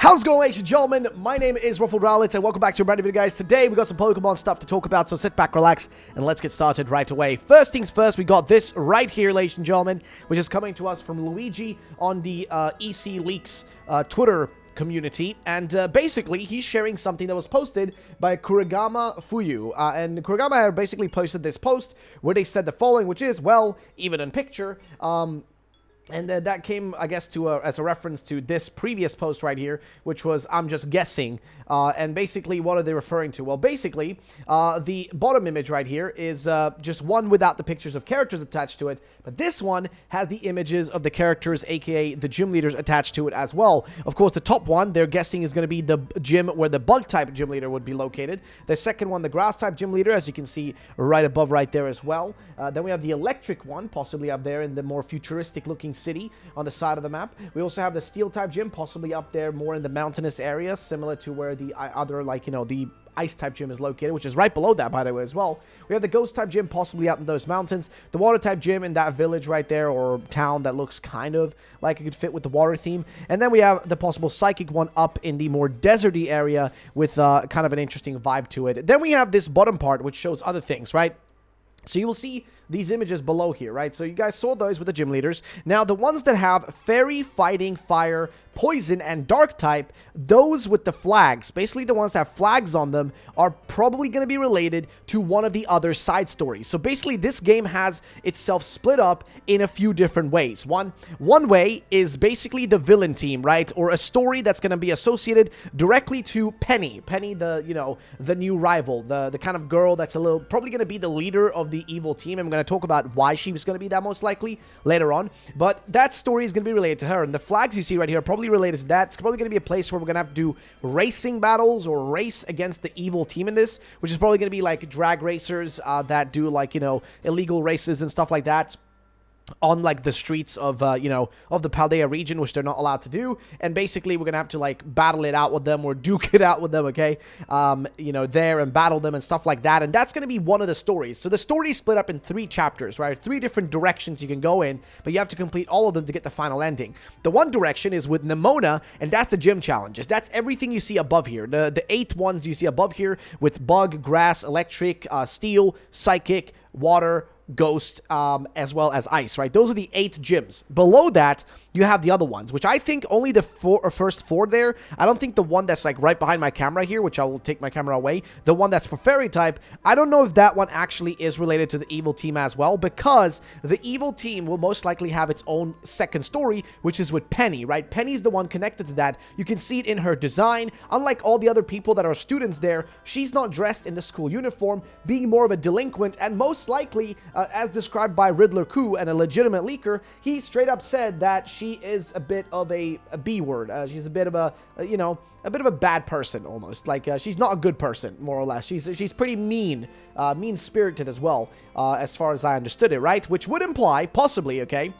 How's it going, ladies and gentlemen? My name is RUFFLEDLIVE, and welcome back to a brand new video, guys. Today, we got some Pokemon stuff to talk about, so sit back, relax, and let's get started right away. First things first, we got this right here, ladies and gentlemen, which is coming to us from Luigi on the EC Leaks Twitter community, and basically, he's sharing something that was posted by Kurigama Fuyu, and Kurigama basically posted this post where they said the following, which is, well, even in picture, and that came, I guess, as a reference to this previous post right here, which was, I'm just guessing. And basically, what are they referring to? Well, basically, the bottom image right here is just one without the pictures of characters attached to it. But this one has the images of the characters, aka the gym leaders, attached to it as well. Of course, the top one, they're guessing, is going to be the gym where the bug-type gym leader would be located. The second one, the grass-type gym leader, as you can see right above right there as well. Then we have the electric one, possibly up there in the more futuristic-looking city on the side of the map. We also have the steel type gym, possibly up there more in the mountainous area, similar to where the other, like, you know, the ice type gym is located, which is right below that, by the way, as well. We have the ghost type gym, possibly out in those mountains. The water type gym in that village right there, or town that looks kind of like it could fit with the water theme. And then we have the possible psychic one up in the more deserty area with kind of an interesting vibe to it. Then we have this bottom part, which shows other things, right? So you will see these images below here, right? So you guys saw those with the gym leaders. Now, the ones that have fairy, fighting, fire, poison, and dark type, those with the flags, basically the ones that have flags on them, are probably going to be related to one of the other side stories. So basically, this game has itself split up in a few different ways. One way is basically the villain team, right? Or a story that's going to be associated directly to Penny. Penny, the, you know, the new rival, the kind of girl that's probably going to be the leader of the evil team. I'm going to talk about why she was going to be that most likely later on, but that story is going to be related to her, and the flags you see right here are probably related to that. It's probably going to be a place where we're going to have to do racing battles or race against the evil team in this, which is probably going to be like drag racers that do, like, you know, illegal races and stuff like that on, like, the streets of, you know, of the Paldea region, which they're not allowed to do. And basically, we're gonna have to, like, battle it out with them or duke it out with them, okay? You know, there and battle them and stuff like that. And that's gonna be one of the stories. So the story is split up in 3 chapters, right? 3 different directions you can go in, but you have to complete all of them to get the final ending. The one direction is with Nemona, and that's the gym challenges. That's everything you see above here. The 8 ones you see above here with bug, grass, electric, steel, psychic, water, ghost, as well as ice, right? Those are the 8 gyms. Below that, you have the other ones, which I think only the first 4 there. I don't think the one that's, like, right behind my camera here, which I will take my camera away, the one that's for fairy type, I don't know if that one actually is related to the evil team as well, because the evil team will most likely have its own second story, which is with Penny, right? Penny's the one connected to that. You can see it in her design. Unlike all the other people that are students there, she's not dressed in the school uniform, being more of a delinquent, and most likely, as described by Riddler Koo and a legitimate leaker, he straight up said that she is a bit of a B word. She's a bit of a, you know, a bit of a bad person almost. Like, she's not a good person, more or less. She's pretty mean, mean-spirited as well, as far as I understood it, right? Which would imply, possibly, okay,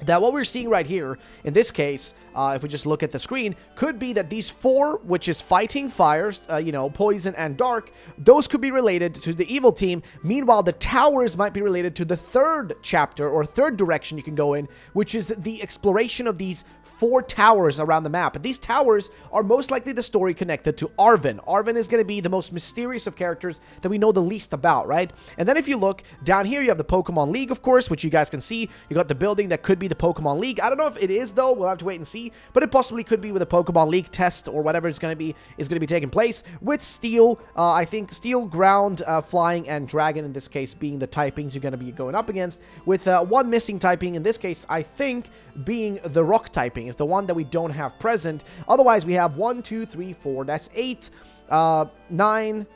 that what we're seeing right here, in this case, if we just look at the screen, could be that these 4, which is fighting, fire, you know, poison, and dark, those could be related to the evil team. Meanwhile, the towers might be related to the 3rd chapter, or 3rd direction you can go in, which is the exploration of these 4 towers around the map. And these towers are most likely the story connected to Arven. Arven is going to be the most mysterious of characters that we know the least about, right? And then if you look down here, you have the Pokemon League, of course, which you guys can see. You got the building that could be the Pokemon League. I don't know if it is, though. We'll have to wait and see. But it possibly could be with a Pokemon League test or whatever is going to be taking place with Steel. I think Steel, Ground, Flying, and Dragon, in this case, being the typings you're going to be going up against. With one missing typing, in this case, I think, being the Rock typing is the one that we don't have present. Otherwise, we have 1, 2, 3, 4. That's 8, 9,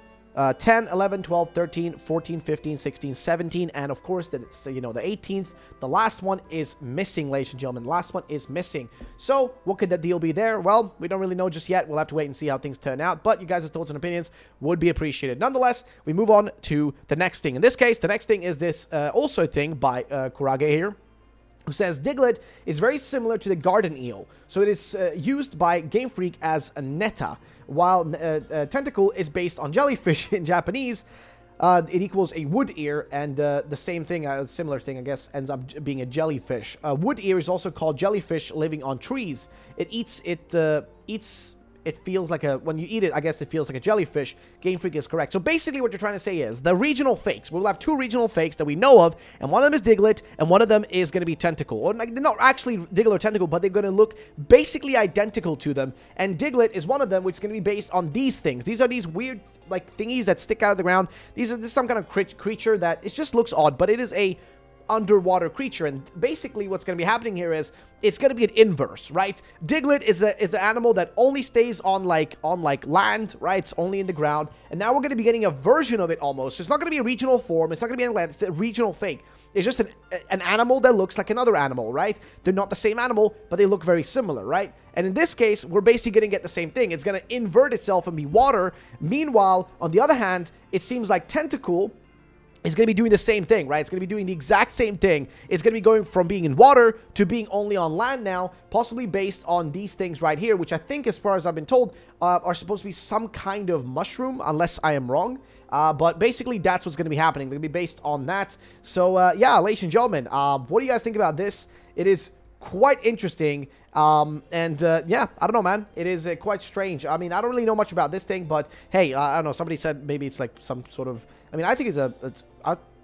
10, 11, 12, 13, 14, 15, 16, 17, and of course that it's, you know, the 18th. The last one is missing, ladies and gentlemen. The last one is missing. So what could that deal be there? Well, we don't really know just yet. We'll have to wait and see how things turn out, but you guys' thoughts and opinions would be appreciated. Nonetheless, we move on to the next thing. In this case, the next thing is this also thing by Kurage here, who says Diglett is very similar to the garden eel, so it is used by Game Freak as a neta, while Tentacle is based on jellyfish in Japanese. it equals a wood ear, and the same thing, a similar thing, I guess, ends up being a jellyfish. Wood ear is also called jellyfish living on trees. It eats, it feels like a, when you eat it, I guess it feels like a jellyfish. Game Freak is correct. So basically what you're trying to say is, the regional fakes, we'll have 2 regional fakes that we know of, and one of them is Diglett, and one of them is going to be Tentacle. Or not actually Diglett or Tentacle, but they're going to look basically identical to them. And Diglett is one of them, which is going to be based on these things. These are these weird, like, thingies that stick out of the ground. This is some kind of creature that, it just looks odd, but it is a underwater creature, and basically what's going to be happening here is it's going to be an inverse, right? Diglett is the animal that only stays on like land, right? It's only in the ground, and now we're going to be getting a version of it almost. So it's not going to be a regional form, it's not going to be land, it's a regional fake. It's just an animal that looks like another animal, right? They're not the same animal, but they look very similar, right? And in this case, we're basically going to get the same thing. It's going to invert itself and be water. Meanwhile, on the other hand, it seems like Tentacle is going to be doing the same thing, right? It's going to be doing the exact same thing. It's going to be going from being in water to being only on land now, possibly based on these things right here, which I think, as far as I've been told, are supposed to be some kind of mushroom, unless I am wrong. But basically, that's what's going to be happening. They're going to be based on that. So, yeah, ladies and gentlemen, what do you guys think about this? It is quite interesting. Yeah, I don't know, man. It is quite strange. I mean, I don't really know much about this thing, but hey, I don't know. Somebody said maybe it's like some sort of, I mean, I think it's as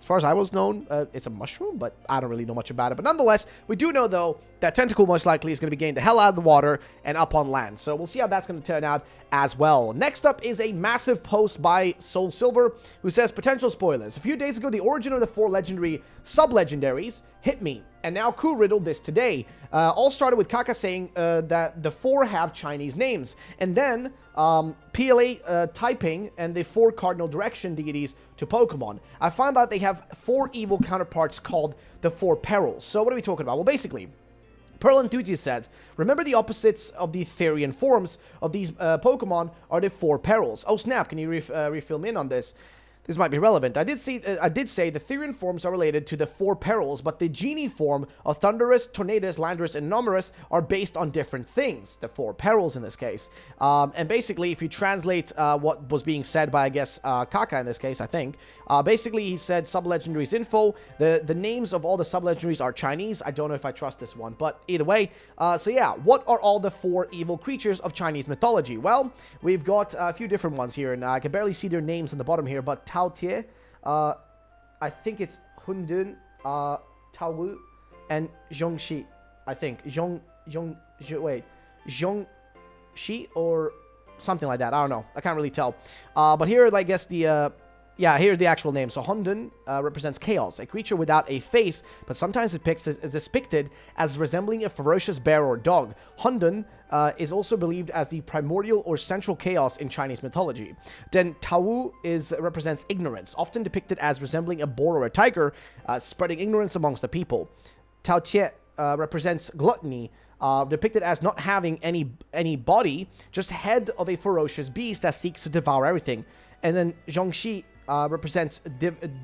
far as I was known, it's a mushroom, but I don't really know much about it. But nonetheless, we do know, though, that Tentacle most likely is going to be getting the hell out of the water and up on land. So we'll see how that's going to turn out as well. Next up is a massive post by Soul Silver, who says, potential spoilers. A few days ago, the origin of the 4 legendary sub-legendaries hit me, and now Ku riddled this today. All started with Kaka saying that the 4 have Chinese names, and then PLA typing and the 4 cardinal direction deities to Pokemon. I found out they have 4 evil counterparts called the 4 perils. So what are we talking about? Well, basically, Pearl Enthusiast said, remember the opposites of the Therian forms of these Pokemon are the 4 perils. Oh snap, can you refill me in on this? This might be relevant. I did say the Therian forms are related to the 4 perils, but the Genie form of Thunderous, Tornadus, Landorus, and Numerous are based on different things. The 4 perils in this case. And basically, if you translate what was being said by, I guess, Kaka in this case, I think, basically he said sub-legendaries info. The names of all the sub-legendaries are Chinese. I don't know if I trust this one, but either way. So yeah, what are all the 4 evil creatures of Chinese mythology? Well, we've got a few different ones here, and I can barely see their names in the bottom here, but Tao Tie, I think it's Hundun, Tao Wu, and Zhongxi. I think wait, Zhongxi or something like that. I don't know. I can't really tell. But here, I guess the yeah, here's the actual name. So Hundun represents chaos, a creature without a face, but sometimes is depicted as resembling a ferocious bear or dog. Hundun is also believed as the primordial or central chaos in Chinese mythology. Then Tao represents ignorance, often depicted as resembling a boar or a tiger, spreading ignorance amongst the people. Tao Tie represents gluttony, depicted as not having any body, just head of a ferocious beast that seeks to devour everything. And then Zhongxi represents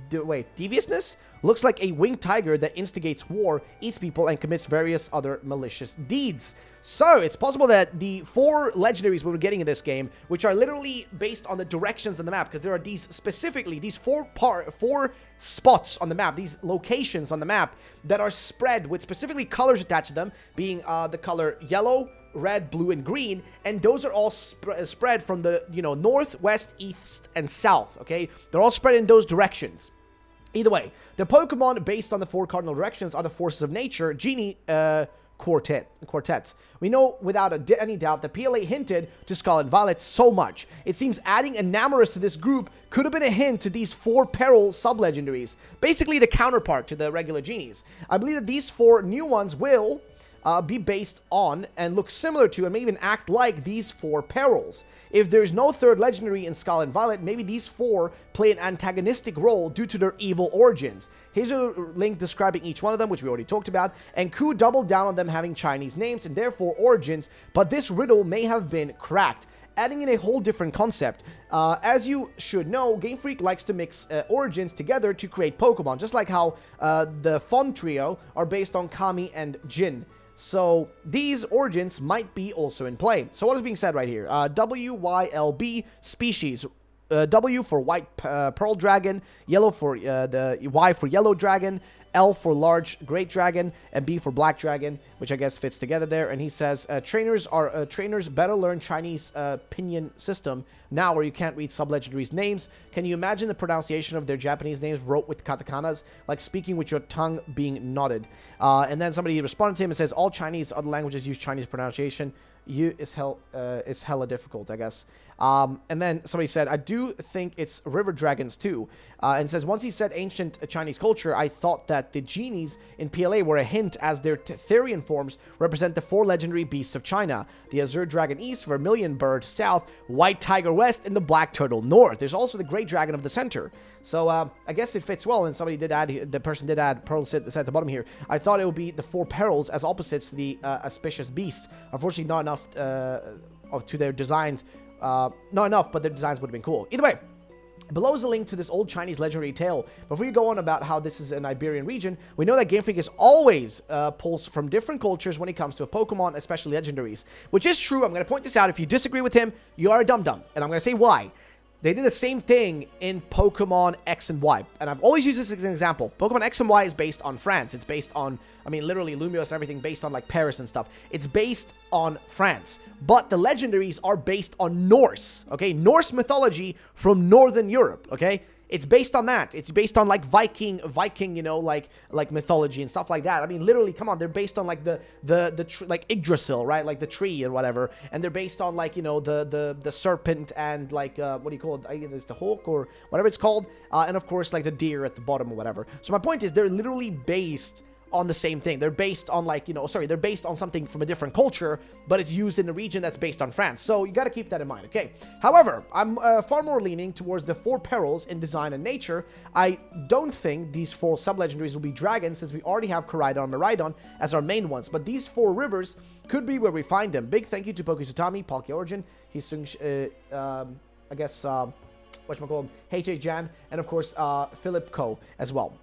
deviousness. Looks like a winged tiger that instigates war, eats people, and commits various other malicious deeds. So, it's possible that the 4 legendaries we're getting in this game, which are literally based on the directions on the map, because there are these 4 spots on the map, these locations on the map, that are spread with specifically colors attached to them, being the color yellow, red, blue, and green, and those are all spread from the, north, west, east, and south, okay? They're all spread in those directions. Either way, the Pokemon based on the 4 cardinal directions are the forces of nature, Genie quartet. We know without any doubt that PLA hinted to Scarlet Violet so much. It seems adding Enamorous to this group could have been a hint to these 4 peril sub-legendaries, basically the counterpart to the regular Genies. I believe that these 4 new ones will be based on and look similar to and may even act like these 4 perils. If there's no 3rd legendary in Scarlet and Violet, maybe these 4 play an antagonistic role due to their evil origins. Here's a link describing each one of them, which we already talked about, and Ku doubled down on them having Chinese names and therefore origins, but this riddle may have been cracked, adding in a whole different concept. As you should know, Game Freak likes to mix origins together to create Pokemon, just like how the Fon trio are based on Kami and Jin. So these origins might be also in play. So what is being said right here? WYLB species W for white pearl dragon, yellow for the Y for yellow dragon, L for large great dragon, and B for black dragon, which I guess fits together there. And he says, trainers better learn Chinese pinyin system now, where you can't read sub-legendaries names. Can you imagine the pronunciation of their Japanese names wrote with katakanas, like speaking with your tongue being nodded? And then somebody responded to him and says, all Chinese other languages use Chinese pronunciation. You is hella difficult, I guess. And then somebody said, I do think it's river dragons too. And says, once he said ancient Chinese culture, I thought that the genies in PLA were a hint, as their Therian forms represent the 4 legendary beasts of China: the Azure Dragon East, Vermilion Bird South, White Tiger West, and the Black Turtle North. There's also the Great Dragon of the center. So I guess it fits well. And somebody did add, the person did add, Pearl said at the bottom here, I thought it would be the 4 perils as opposites to the auspicious beasts. Unfortunately, not enough to their designs. Not enough, but their designs would have been cool. Either way, below is a link to this old Chinese legendary tale. Before you go on about how this is an Iberian region, we know that Game Freak is always pulls from different cultures when it comes to a Pokemon, especially legendaries. Which is true. I'm going to point this out. If you disagree with him, you are a dum-dum. And I'm going to say why. They did the same thing in Pokemon X and Y. And I've always used this as an example. Pokemon X and Y is based on France. It's based on, I mean, literally Lumios and everything based on, like, Paris and stuff. It's based on France. But the legendaries are based on Norse, okay? Norse mythology from Northern Europe, okay? It's based on that. It's based on, like, Viking, you know, like mythology and stuff like that. I mean, literally, come on, they're based on, like, like Yggdrasil, right? Like the tree or whatever. And they're based on, like, you know, the serpent and, like, what do you call it? I think it's the hawk or whatever it's called. And of course, like, the deer at the bottom or whatever. So my point is, they're literally based on the same thing. They're based on, like, you know, sorry, they're based on something from a different culture, but it's used in a region that's based on France. So you got to keep that in mind, okay? However, I'm far more leaning towards the 4 perils in design and nature. I don't think these 4 sub-legendaries will be dragons, since we already have Koraidon and Miraidon as our main ones, but these 4 rivers could be where we find them. Big thank you to Pokisutami, Palkia Origin, Hisung, I guess, whatchamacallit, HH Jan, and of course, Philip Ko as well.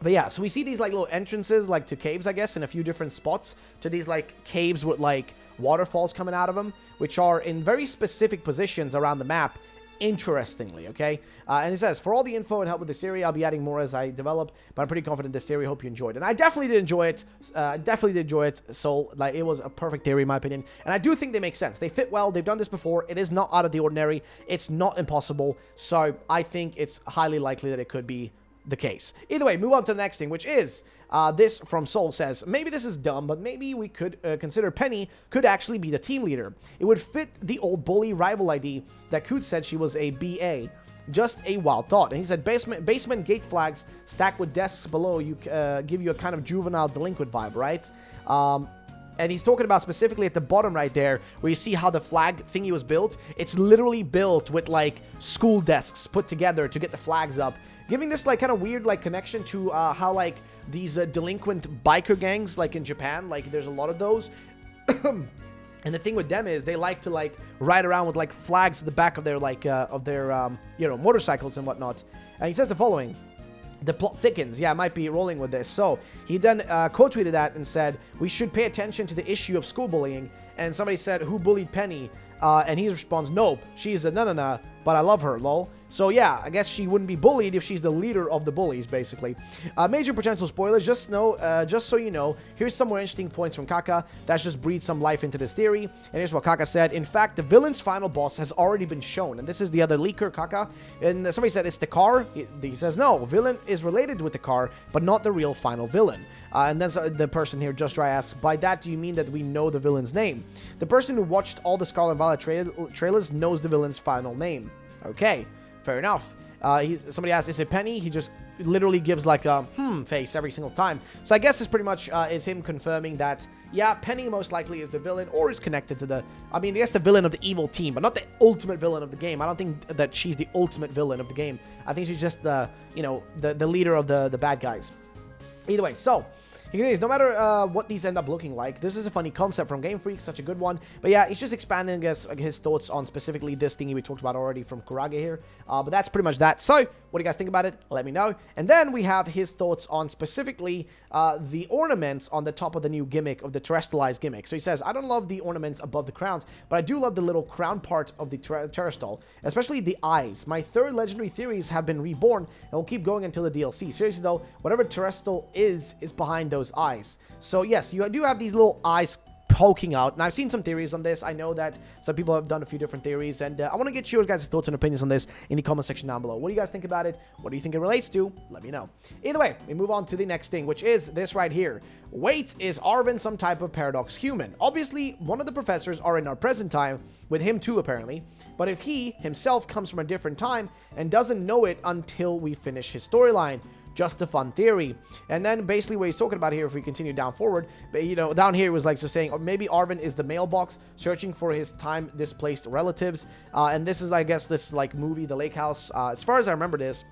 But yeah, so we see these, like, little entrances, like, to caves, I guess, in a few different spots, to these, like, caves with, like, waterfalls coming out of them, which are in very specific positions around the map, interestingly, okay? And it says, for all the info and help with this theory, I'll be adding more as I develop, but I'm pretty confident this theory. Hope you enjoyed. And I definitely did enjoy it. So, like, it was a perfect theory, in my opinion. And I do think they make sense. They fit well. They've done this before. It is not out of the ordinary. It's not impossible. So, I think it's highly likely that it could be the case. Either way, move on to the next thing, which is this from Soul says, maybe this is dumb, but maybe we could consider Penny could actually be the team leader. It would fit the old bully rival ID that Coot said she was a BA. Just a wild thought. And he said basement gate flags stacked with desks below you give you a kind of juvenile delinquent vibe, right? And he's talking about specifically at the bottom right there, where you see how the flag thingy was built. It's literally built with, like, school desks put together to get the flags up, giving this, like, kind of weird, like, connection to how, like, these delinquent biker gangs, like, in Japan, like, there's a lot of those. And the thing with them is they like to, like, ride around with, like, flags at the back of their, like, you know, motorcycles and whatnot. And he says the following. The plot thickens. Yeah, I might be rolling with this. So, he then quote tweeted that and said, we should pay attention to the issue of school bullying. And somebody said, who bullied Penny? And he responds, nope, she's a na-na-na, but I love her, lol. So yeah, I guess she wouldn't be bullied if she's the leader of the bullies, basically. Major potential spoilers, just so you know, here's some more interesting points from Kaka that just breathed some life into this theory. And here's what Kaka said. In fact, the villain's final boss has already been shown. And this is the other leaker, Kaka. And somebody said it's the car. He says, no, villain is related with the car, but not the real final villain. And then the person here, Just Dry, asks, by that, do you mean that we know the villain's name? The person who watched all the Scarlet and Violet trailers knows the villain's final name. Okay, fair enough. Somebody asks, is it Penny? He just literally gives, like, a face every single time. So I guess it's pretty much is him confirming that, yeah, Penny most likely is the villain or is connected to the, I mean, I guess the villain of the evil team, but not the ultimate villain of the game. I don't think that she's the ultimate villain of the game. I think she's just the, you know, the leader of the bad guys. Either way, so He continues, no matter what these end up looking like, this is a funny concept from Game Freak, such a good one. But yeah, he's just expanding, I guess, his thoughts on specifically this thingy we talked about already from Kurage here. But that's pretty much that. So, what do you guys think about it? Let me know. And then we have his thoughts on specifically the ornaments on the top of the new gimmick, of the terrestrialized gimmick. So he says, I don't love the ornaments above the crowns, but I do love the little crown part of the terrestrial, especially the eyes. My third legendary theories have been reborn and will keep going until the DLC. Seriously though, whatever terrestrial is behind those eyes. So yes, you do have these little eyes poking out, and I've seen some theories on this. I know that some people have done a few different theories, and I want to get your guys' thoughts and opinions on this in the comment section down below. What do you guys think about it? What do you think it relates to? Let me know. Either way, we move on to the next thing, which is this right here. Wait, is Arven some type of paradox human? Obviously, one of the professors are in our present time, with him too apparently, but if he himself comes from a different time and doesn't know it until we finish his storyline, just a fun theory. And then basically what he's talking about here, if we continue down forward, but you know, down here it was like just saying, or maybe Arven is the mailbox searching for his time displaced relatives. And this is, I guess, this like movie, The Lake House. As far as I remember this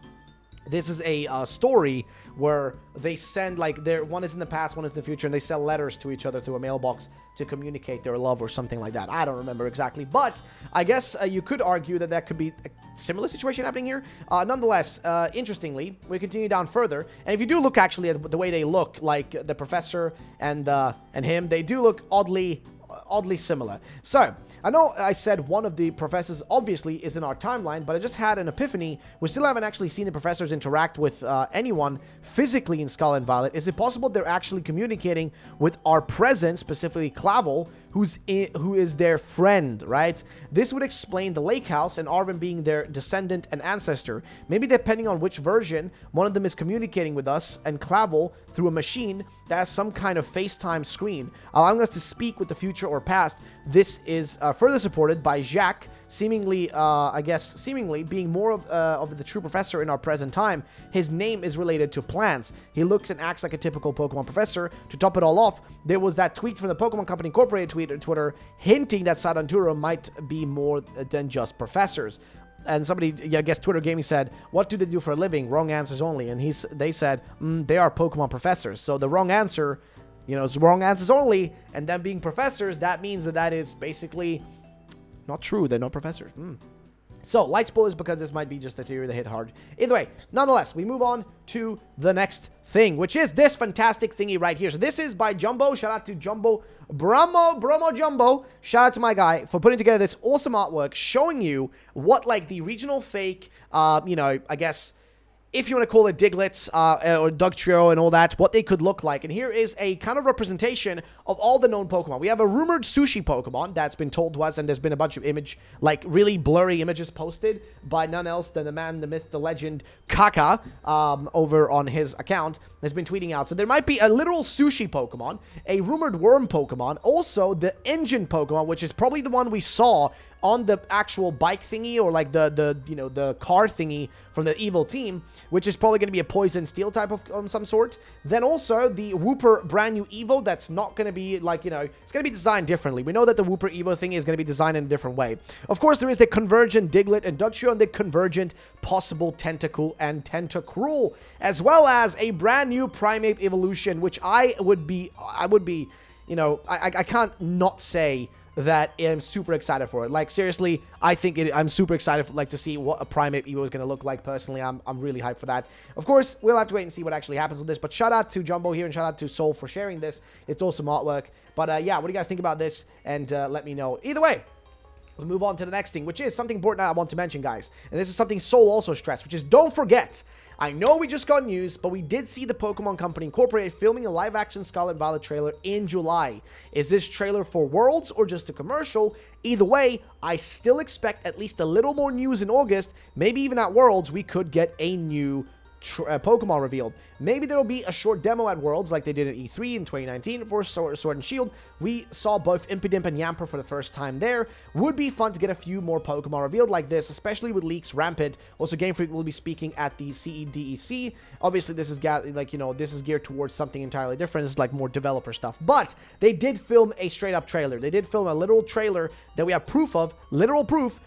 is a story where they send, like, one is in the past, one is in the future, and they send letters to each other through a mailbox to communicate their love or something like that. I don't remember exactly, but I guess you could argue that that could be a similar situation happening here. Nonetheless, interestingly, we continue down further, and if you do look actually at the way they look, like the professor and him, they do look oddly similar. So I know I said one of the professors obviously is in our timeline, but I just had an epiphany. We still haven't actually seen the professors interact with anyone physically in Scarlet and Violet. Is it possible they're actually communicating with our present, specifically Clavel, who is their friend, right? This would explain the Lake House and Arven being their descendant and ancestor. Maybe depending on which version, one of them is communicating with us and Clavel through a machine that has some kind of FaceTime screen, allowing us to speak with the future or past. This is further supported by Jacques, seemingly being more of the true professor in our present time. His name is related to plants. He looks and acts like a typical Pokemon professor. To top it all off, there was that tweet from the Pokemon Company Incorporated tweet on Twitter hinting that Sadanturo might be more than just professors. And somebody, I guess Twitter Gaming said, what do they do for a living? Wrong answers only. And they said, they are Pokemon professors. So the wrong answer, you know, is wrong answers only. And them being professors, that means that is basically not true. They're not professors. So, light spoilers because this might be just a theory that hit hard. Either way, nonetheless, we move on to the next thing, which is this fantastic thingy right here. So this is by Jumbo. Shout out to Jumbo. Bromo Jumbo. Shout out to my guy for putting together this awesome artwork showing you what, like, the regional fake, you know, I guess, if you want to call it Diglets or Dugtrio and all that, what they could look like. And here is a kind of representation of all the known Pokemon. We have a rumored Sushi Pokemon that's been told to us, and there's been a bunch of like really blurry images posted by none else than the man, the myth, the legend, Kaka, over on his account, has been tweeting out. So there might be a literal Sushi Pokemon, a rumored Worm Pokemon, also the Engine Pokemon, which is probably the one we saw on the actual bike thingy, or like the car thingy from the evil team, which is probably going to be a Poison Steel type of some sort. Then also the Wooper brand new Evo that's not going to be like, you know, it's going to be designed differently. We know that the Wooper Evo thing is going to be designed in a different way. Of course, there is the Convergent Diglett and Dugtrio and the Convergent possible Tentacool and Tentacruel, as well as a brand new Primeape evolution, which I would be, you know, I can't not say that I'm super excited for it. Like, seriously, I think I'm super excited for, like, to see what a Primeape Evo is going to look like. Personally, I'm really hyped for that. Of course, we'll have to wait and see what actually happens with this, but shout out to Jumbo here and shout out to Soul for sharing this. It's awesome artwork. But yeah, what do you guys think about this? And let me know. Either way, we move on to the next thing, which is something important I want to mention, guys. And this is something Soul also stressed, which is, don't forget, I know we just got news, but we did see the Pokemon Company Incorporated filming a live-action Scarlet and Violet trailer in July. Is this trailer for Worlds or just a commercial? Either way, I still expect at least a little more news in August. Maybe even at Worlds, we could get a new Pokemon revealed. Maybe there will be a short demo at Worlds like they did at E3 in 2019 for Sword and Shield. We saw both Impidimp and Yamper for the first time there. Would be fun to get a few more Pokemon revealed like this, especially with leaks rampant. Also, Game Freak will be speaking at the CEDEC. Obviously, this is like, you know, this is geared towards something entirely different. This is like more developer stuff. But they did film a straight up trailer. They did film a literal trailer that we have proof of, literal proof.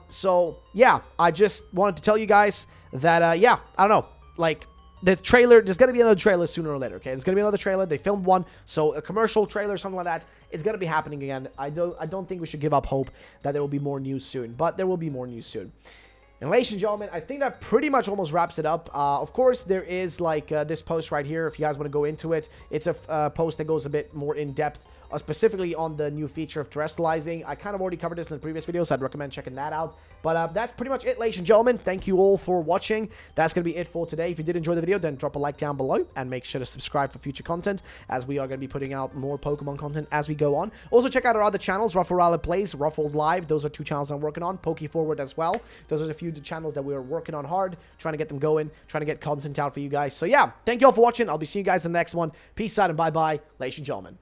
So yeah, I just wanted to tell you guys that, yeah, I don't know, like, the trailer, there's going to be another trailer sooner or later, okay? There's going to be another trailer. They filmed one, so a commercial trailer, something like that, it's going to be happening again. I don't think we should give up hope that there will be more news soon, but there will be more news soon. And ladies and gentlemen, I think that pretty much almost wraps it up. Of course, there is like this post right here. If you guys want to go into it, it's a post that goes a bit more in depth, specifically on the new feature of terrestrializing. I kind of already covered this in the previous video, so I'd recommend checking that out. But that's pretty much it, ladies and gentlemen. Thank you all for watching. That's going to be it for today. If you did enjoy the video, then drop a like down below and make sure to subscribe for future content, as we are going to be putting out more Pokemon content as we go on. Also, check out our other channels, RUFFLEDLIVE Plays, RUFFLEDLIVE. Those are 2 channels I'm working on. PokeForward as well. Those are a few channels that we are working on hard, trying to get them going, trying to get content out for you guys. So yeah, thank you all for watching. I'll be seeing you guys in the next one. Peace out and bye-bye, ladies and gentlemen.